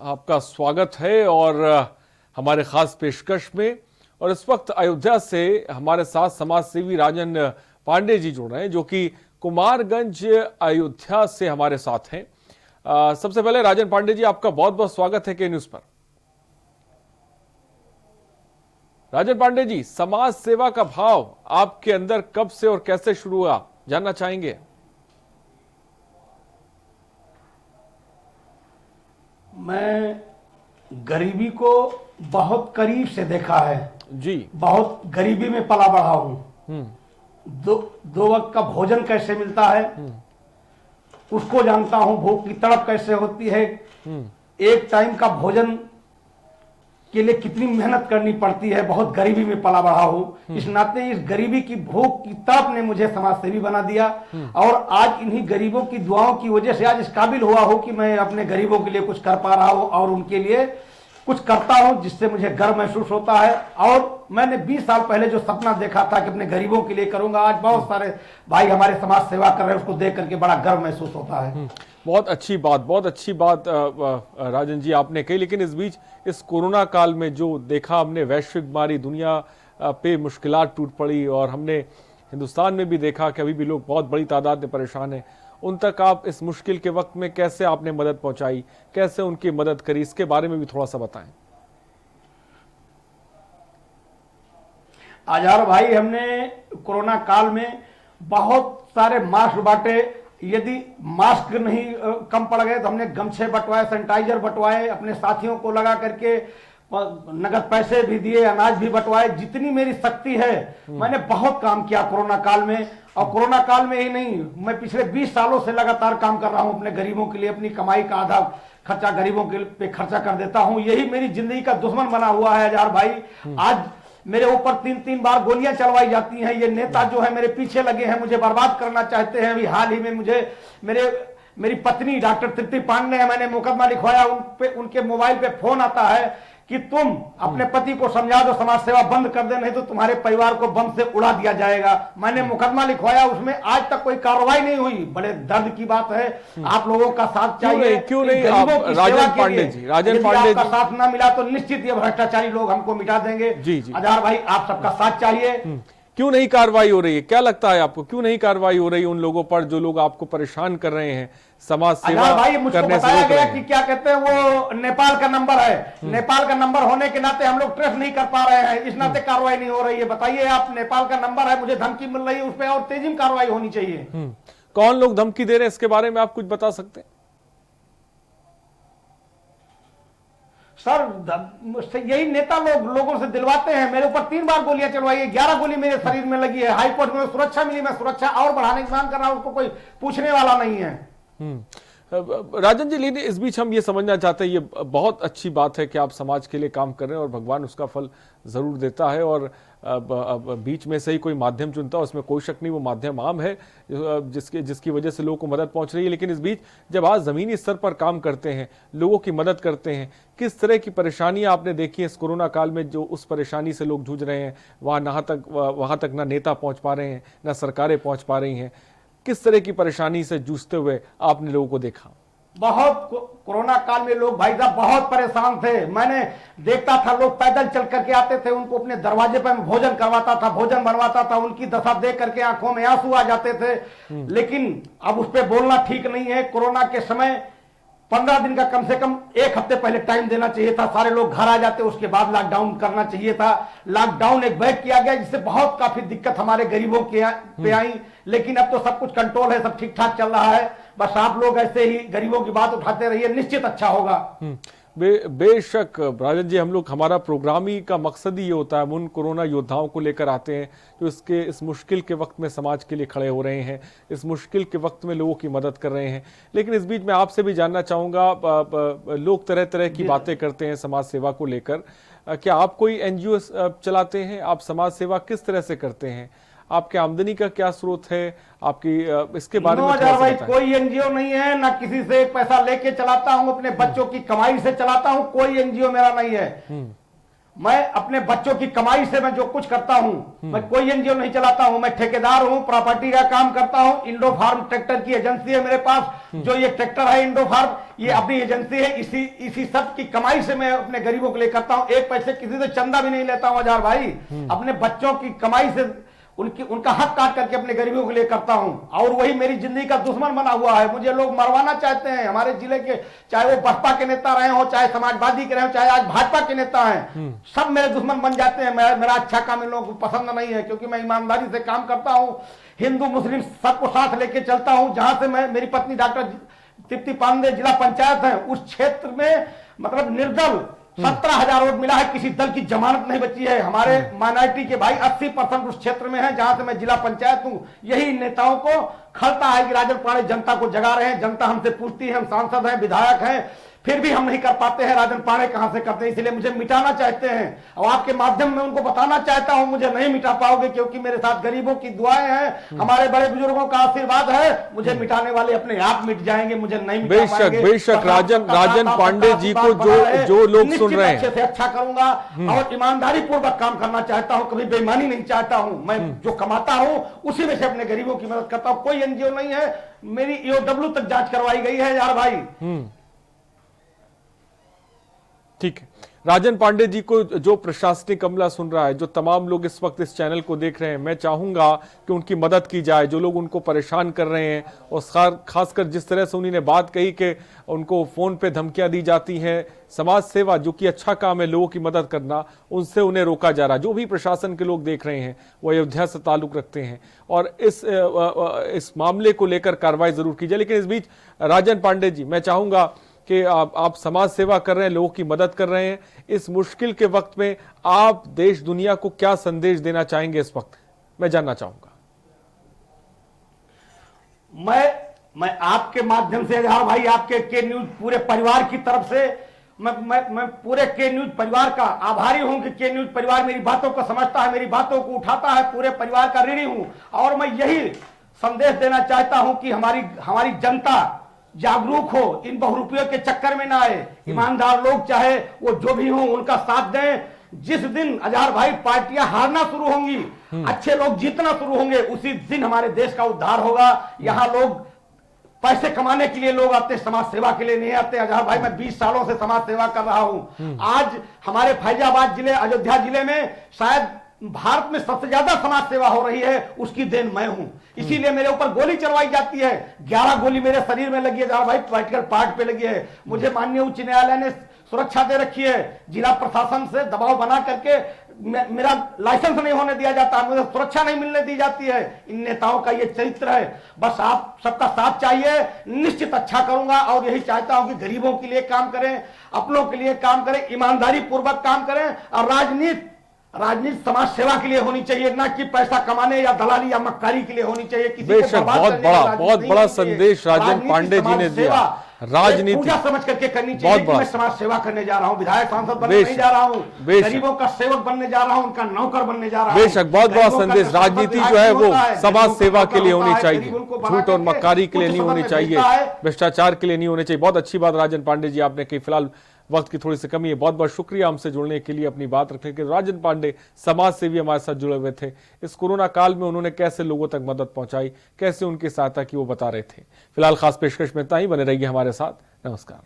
आपका स्वागत है और हमारे खास पेशकश में। और इस वक्त अयोध्या से हमारे साथ समाज सेवी राजन पांडे जी जुड़ रहे हैं, जो कि कुमारगंज अयोध्या से हमारे साथ हैं। सबसे पहले राजन पांडे जी, आपका बहुत बहुत स्वागत है के न्यूज पर। राजन पांडे जी, समाज सेवा का भाव आपके अंदर कब से और कैसे शुरू हुआ, जानना चाहेंगे। मैं गरीबी को बहुत करीब से देखा है जी। बहुत गरीबी में पला बढ़ा हूं। दो वक्त का भोजन कैसे मिलता है उसको जानता हूं, भूख की तड़प कैसे होती है, एक टाइम का भोजन के लिए कितनी मेहनत करनी पड़ती है। बहुत गरीबी में पला बढ़ा हूं, इस नाते इस गरीबी की भूख की तड़प ने मुझे समाज सेवी बना दिया। और आज इन्हीं गरीबों की दुआओं की वजह से आज इस काबिल हुआ हूं कि मैं अपने गरीबों के लिए कुछ कर पा रहा हूं और उनके लिए कुछ करता हूं, जिससे मुझे गर्व महसूस होता है। और मैंने 20 साल पहले जो सपना देखा था कि अपने गरीबों के लिए करूंगा, आज बहुत सारे भाई हमारे समाज सेवा कर रहे हैं, उसको देख करके बड़ा गर्व महसूस होता है। बहुत अच्छी बात राजन जी आपने कही। लेकिन इस बीच इस कोरोना काल में जो देखा हमने, वैश्विक बीमारी, दुनिया पे मुश्किलात टूट पड़ी और हमने हिंदुस्तान में भी देखा कि अभी भी लोग बहुत बड़ी तादाद में परेशान हैं। उन तक आप इस मुश्किल के वक्त में कैसे आपने मदद पहुंचाई, कैसे उनकी मदद करी, इसके बारे में भी थोड़ा सा बताएं। आजार भाई, हमने कोरोना काल में बहुत सारे मास्क बांटे। यदि मास्क नहीं कम पड़ गए तो हमने गमछे बंटवाए, सैनिटाइजर बंटवाए, अपने साथियों को लगा करके नगद पैसे भी दिए, अनाज भी बंटवाए। जितनी मेरी शक्ति है मैंने बहुत काम किया कोरोना काल में। और कोरोना काल में ही नहीं, मैं पिछले 20 सालों से लगातार काम कर रहा हूं अपने गरीबों के लिए। अपनी कमाई का आधा खर्चा गरीबों के पे खर्चा कर देता हूं। यही मेरी जिंदगी का दुश्मन बना हुआ है यार भाई। आज मेरे ऊपर 3-3 बार गोलियां चलवाई जाती हैं। ये नेता जो है मेरे पीछे लगे हैं, मुझे बर्बाद करना चाहते हैं। अभी हाल ही में मेरी पत्नी डॉक्टर तृप्ति पांडे है, मैंने मुकदमा लिखवाया। उनके मोबाइल पे फोन आता है कि तुम अपने पति को समझा दो, समाज सेवा बंद कर दे, नहीं तो तुम्हारे परिवार को बम से उड़ा दिया जाएगा। मैंने मुकदमा लिखवाया, उसमें आज तक कोई कार्रवाई नहीं हुई। बड़े दर्द की बात है। आप लोगों का साथ चाहिए। क्यों नहीं राजन पांडे जी, आपका साथ ना मिला तो निश्चित ये भ्रष्टाचारी लोग हमको मिटा देंगे। जी जी अजहर भाई, आप सबका साथ चाहिए। क्यों नहीं कार्रवाई हो रही है, क्या लगता है आपको, क्यों नहीं कार्रवाई हो रही है उन लोगों पर जो लोग आपको परेशान कर रहे हैं, समाज सेवा भाई मुझको करने से बताया रोक रहे गया हैं? कि क्या कहते हैं वो नेपाल का नंबर है। नेपाल का नंबर होने के नाते हम लोग ट्रेस नहीं कर पा रहे हैं, इस नाते कार्रवाई नहीं हो रही है। बताइए आप, नेपाल का नंबर है, मुझे धमकी मिल रही है, उस पर और तेजी में कार्रवाई होनी चाहिए। कौन लोग धमकी दे रहे हैं, इसके बारे में आप कुछ बता सकते हैं? सर यही नेता लोगों से दिलवाते हैं। मेरे ऊपर 3 बार गोलियां चलवाई है, 11 गोली मेरे शरीर में लगी है। हाईकोर्ट में सुरक्षा मिली, मैं सुरक्षा और बढ़ाने की मांग कर रहा हूं, उसको कोई पूछने वाला नहीं है। राजन जी, लेकिन इस बीच हम ये समझना चाहते हैं, ये बहुत अच्छी बात है कि आप समाज के लिए काम कर रहे हैं और भगवान उसका फल जरूर देता है। और बीच में से ही कोई माध्यम चुनता है, उसमें कोई शक नहीं, वो माध्यम आम है जिसकी वजह से लोगों को मदद पहुंच रही है। लेकिन इस बीच जब आज जमीनी स्तर पर काम करते हैं, लोगों की मदद करते हैं, किस तरह की परेशानियां आपने देखी है इस कोरोना काल में, जो उस परेशानी से लोग जूझ रहे हैं, वहां तक ना नेता पहुंच पा रहे हैं, ना सरकारें पहुंच पा रही हैं, किस तरह की परेशानी से जूझते हुए आपने लोगों को देखा? बहुत कोरोना काल में लोग भाई साहब बहुत परेशान थे। मैंने देखता था लोग पैदल चल करके आते थे, उनको अपने दरवाजे पर भोजन करवाता था, भोजन बनवाता था, उनकी दशा देख करके आंखों में आंसू आ जाते थे। लेकिन अब उस पर बोलना ठीक नहीं है। कोरोना के समय 15 दिन का कम से कम 1 हफ्ते पहले टाइम देना चाहिए था, सारे लोग घर आ जाते, उसके बाद लॉकडाउन करना चाहिए था। लॉकडाउन एक बैक किया गया, जिससे बहुत काफी दिक्कत हमारे गरीबों पे आई। लेकिन अब तो सब कुछ कंट्रोल है, सब ठीक ठाक चल रहा है। बस आप लोग ऐसे ही गरीबों की बात उठाते रहिए, निश्चित अच्छा होगा। बेशक राजन जी, हम लोग, हमारा प्रोग्राम ही का मकसद ही ये होता है, हम उन कोरोना योद्धाओं को लेकर आते हैं जो इस मुश्किल के वक्त में समाज के लिए खड़े हो रहे हैं, इस मुश्किल के वक्त में लोगों की मदद कर रहे हैं। लेकिन इस बीच मैं आपसे भी जानना चाहूँगा, लोग तरह तरह की बातें करते हैं समाज सेवा को लेकर। क्या आप कोई NGO चलाते हैं? आप समाज सेवा किस तरह से करते हैं? आपके आमदनी का क्या स्रोत है आपकी, इसके बारे में थोड़ा सा भाई, बताएं। कोई NGO नहीं है, ना किसी से पैसा लेके चलाता हूं, अपने बच्चों की कमाई से चलाता हूं। कोई NGO मेरा नहीं है। मैं अपने बच्चों की कमाई से मैं जो कुछ करता हूं, मैं कोई एनजीओ नहीं चलाता हूं, मैं ठेकेदार हूं, प्रॉपर्टी का काम करता हूं। इंडो फार्म ट्रैक्टर की एजेंसी है मेरे पास, जो ये ट्रैक्टर है इंडो फार्म, ये अपनी एजेंसी है। इसी सब की कमाई से मैं अपने गरीबों के लिए करता हूं। एक पैसे किसी से चंदा भी नहीं लेता हूं अजहर भाई, अपने बच्चों की कमाई से उनका हक काट करके अपने गरीबों के लिए करता हूं। और वही मेरी जिंदगी का दुश्मन बना हुआ है, मुझे लोग मरवाना चाहते हैं। हमारे जिले के, चाहे वो बसपा के नेता रहे हो, चाहे समाजवादी के रहे हो, चाहे आज भाजपा के नेता हैं, सब मेरे दुश्मन बन जाते हैं। मेरा अच्छा काम इन लोगों को पसंद नहीं है, क्योंकि मैं ईमानदारी से काम करता हूं, हिंदू मुस्लिम सबको साथ लेके चलता हूं। जहां से मैं, मेरी पत्नी डॉक्टर तृप्ति पांडे जिला पंचायत है, उस क्षेत्र में मतलब निर्दल 17,000 वोट मिला है, किसी दल की जमानत नहीं बची है। हमारे माइनॉरिटी के भाई 80% उस क्षेत्र में है जहां से मैं जिला पंचायत हूं। यही नेताओं को खलता है कि राजन पांडे जनता को जगा रहे हैं। जनता हमसे पूछती है, हम सांसद हैं, विधायक हैं, फिर भी हम नहीं कर पाते हैं। राजन पांडे कहां से करते हैं, इसलिए मुझे मिटाना चाहते हैं। और आपके माध्यम में उनको बताना चाहता हूं, मुझे नहीं मिटा पाओगे, क्योंकि मेरे साथ गरीबों की दुआएं हैं, हमारे बड़े बुजुर्गों का आशीर्वाद है। मुझे मिटाने वाले अपने आप मिट जाएंगे, मुझे नहीं मिटा पाएंगे। बेशक राजन पांडे जी को जो लोग सुन रहे हैं, अच्छे से अच्छा करूंगा और ईमानदारी पूर्वक काम करना चाहता हूं, कभी बेईमानी नहीं चाहता हूं। मैं जो कमाता हूं उसी में से अपने गरीबों की मदद करता हूं। कोई एनजीओ नहीं है, मेरी ईओडब्ल्यू तक जांच करवाई गई है यार भाई। ठीक है। राजन पांडे जी को जो प्रशासनिक अमला सुन रहा है, जो तमाम लोग इस वक्त इस चैनल को देख रहे हैं, मैं चाहूंगा कि उनकी मदद की जाए। जो लोग उनको परेशान कर रहे हैं, और खासकर जिस तरह से उन्होंने बात कही कि उनको फोन पे धमकियां दी जाती हैं, समाज सेवा जो कि अच्छा काम है, लोगों की मदद करना, उनसे उन्हें रोका जा रहा है। जो भी प्रशासन के लोग देख रहे हैं वो अयोध्या से ताल्लुक रखते हैं, और इस मामले को लेकर कार्रवाई जरूर की जाए। लेकिन इस बीच राजन पांडे जी, मैं चाहूंगा कि आप समाज सेवा कर रहे हैं, लोगों की मदद कर रहे हैं, इस मुश्किल के वक्त में आप देश दुनिया को क्या संदेश देना चाहेंगे इस वक्त, मैं जानना चाहूंगा। मैं आपके माध्यम से अजहर भाई, आपके के न्यूज पूरे परिवार की तरफ से मैं पूरे के न्यूज परिवार का आभारी हूं कि के न्यूज परिवार मेरी बातों को समझता है, मेरी बातों को उठाता है। पूरे परिवार का ऋणी हूं, और मैं यही संदेश देना चाहता हूं कि हमारी जनता जागरूक हो, इन बहुरूपियों के चक्कर में ना आए। ईमानदार लोग चाहे वो जो भी हो, उनका साथ दें। जिस दिन अजहर भाई पार्टियां हारना शुरू होंगी, अच्छे लोग जीतना शुरू होंगे, उसी दिन हमारे देश का उद्धार होगा। यहां लोग पैसे कमाने के लिए लोग आते, समाज सेवा के लिए नहीं आते। अजहर भाई, मैं 20 सालों से समाज सेवा कर रहा हूं। आज हमारे फैजाबाद जिले, अयोध्या जिले में शायद भारत में सबसे ज्यादा समाज सेवा हो रही है, उसकी देन मैं हूं। इसीलिए मेरे ऊपर गोली चलवाई जाती है। 11 गोली मेरे शरीर में लगी है भाई, पॉलिटिकल पार्ट पे लगी है। मुझे माननीय उच्च न्यायालय ने सुरक्षा दे रखी है, जिला प्रशासन से दबाव बना करके मेरा लाइसेंस नहीं होने दिया जाता, मुझे सुरक्षा नहीं मिलने दी जाती है। इन नेताओं का ये चरित्र है। बस आप सबका साथ चाहिए, निश्चित अच्छा करूंगा। और यही चाहता हूं कि गरीबों के लिए काम करें, अपनों के लिए काम करें, ईमानदारी पूर्वक काम करें। और राजनीति समाज सेवा के लिए होनी चाहिए, ना कि पैसा कमाने या दलाली या मक्कारी के लिए होनी चाहिए। किसी को बर्बाद करने की राजनीति बहुत बड़ा संदेश राजन पांडे जी ने दिया। राजनीति पूजा समझ करके करनी चाहिए कि मैं समाज सेवा करने जा रहा हूं, विधायक सांसद बनने नहीं जा रहा हूं, गरीबों का सेवक बनने जा रहा हूं, उनका नौकर बनने जा रहा हूं। बेशक बहुत बड़ा संदेश। राजनीति जो है वो समाज सेवा के लिए होनी चाहिए, झूठ और मक्कारी के लिए नहीं होनी चाहिए, भ्रष्टाचार के लिए नहीं होनी चाहिए। बहुत अच्छी बात राजन पांडे जी आपने कही। फिलहाल वक्त की थोड़ी सी कमी है, बहुत बहुत शुक्रिया हमसे जुड़ने के लिए, अपनी बात रखने के लिए। राजन पांडे समाज सेवी हमारे साथ जुड़े हुए थे। इस कोरोना काल में उन्होंने कैसे लोगों तक मदद पहुंचाई, कैसे उनकी सहायता की, वो बता रहे थे। फिलहाल खास पेशकश में इतना ही। बने रहिए हमारे साथ। नमस्कार।